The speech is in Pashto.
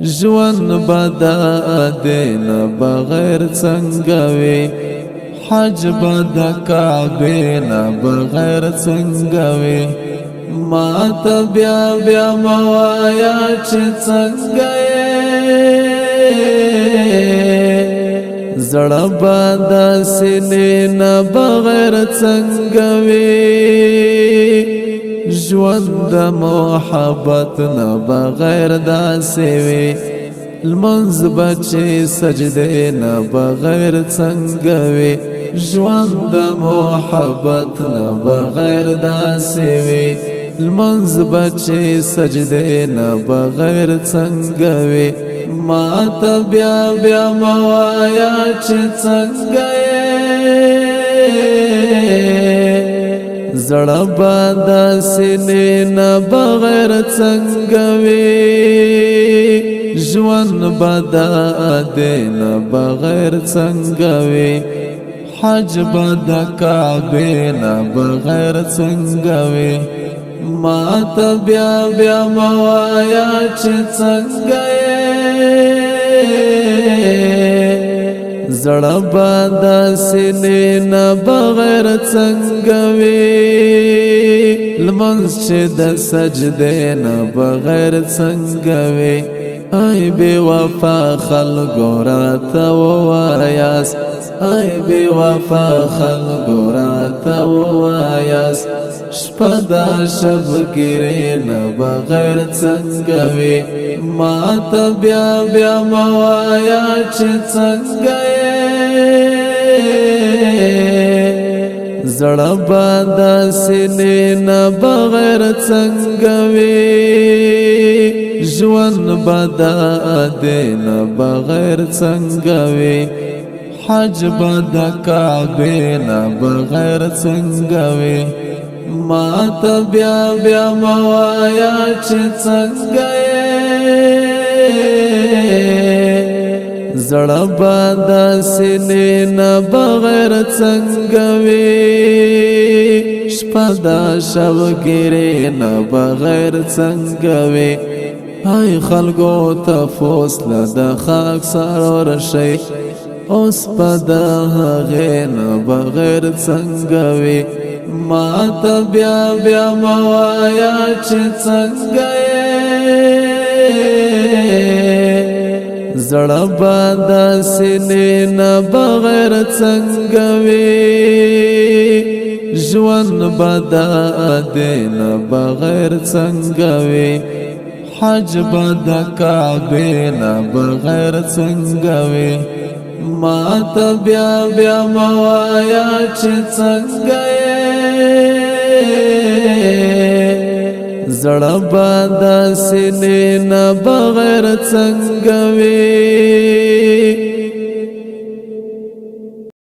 ژوند بدا دین بغیر څنګه وي حج بدا کعبه نه بغیر څنګه وي ما ته بیا بیا موایا چې څنګه زړه بدا سینې نه بغیر څنګه وي ژوند د محبت نه بغیر داسې وي لمونځ بچې سجدې نه بغیر څنګه وي ژوند د محبت نه بغیر داسې وي لمونځ بچې سجدې نه بغیر څنګه وي ما ته بیا بیا موایا چې څنګه زړه بدا سینې نه بغیر څنګه وي ژوند بدا دین بغیر څنګه وي حج بدا کعبه نه بغیر څنګه وي ما ته بیا بیا موایا چې څنګه زړه بدا سینې نه بغیر څنګه وي لمونځ چې د سجدې نه بغیر څنګه وي ای بے وفا خلکو راته ووایاست ای بے وفا خلکو راته ووایاست شپه د شبګیرې نه بغیر څنګه وي ما ته بیا بیا موایا چې څنګه زړه بدا سینې نه بغیر څنګه وي ژوند بدا دین بغیر څنګه وي حج بدا کعبه نه بغیر څنګه وي ما ته بیا بیا موایا چې څنګه زړه بدا سینې نه بغیر څنګه وي شپه د شبګیرې نه بغیر څنګه وي ای خلکو تفوس له د خاک سره ورشئ اوس په د هغې نه بغیر څنګه وي ما ته بیا بیا موایا چې څنګه زړه بدا سینې نه بغیر څنګه وي ژوند بدا دین بغیر څنګه وي حج بدا کعبه نه بغیر څنګه وي ما ته بیا بیا موایا چې څنګه زړه بدا سینې نه بغیر څنګه وي